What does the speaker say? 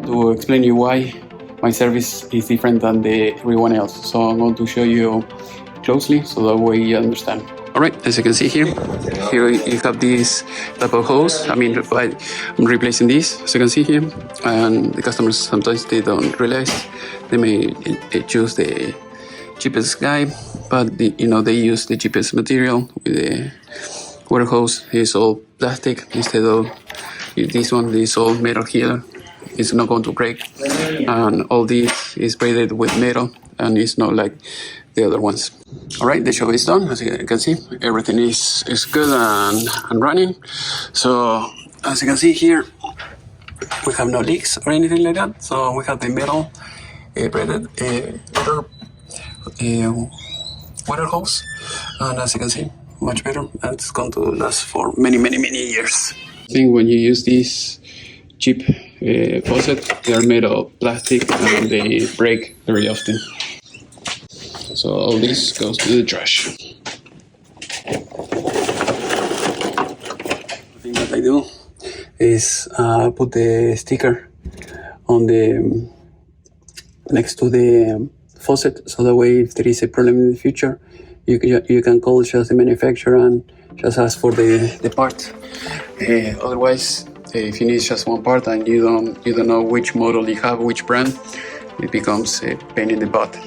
To explain you why my service is different than everyone else. So I'm going to show you closely so that way you understand. Alright, as you can see here you have this type of hose. I'm replacing this, as you can see here, and the customers sometimes they don't realize. They may choose the cheapest guy, but they use the cheapest material with the water hose. It's all plastic instead of this one. This all metal here. It's not going to break, and all this is braided with metal, and it's not like the other ones. All right, the show is done. As you can see, everything is good and running. So as you can see here, we have no leaks or anything like that. So we have the metal braided water hose, and as you can see, much better, and it's going to last for many years. I think when you use this cheap faucet, they are made of plastic and they break very often. So all this goes to the trash. The thing that I do is put the sticker on the next to the faucet, so that way if there is a problem in the future, you can call just the manufacturer and just ask for the part. Otherwise, if you need just one part and you don't know which model you have, which brand, it becomes a pain in the butt.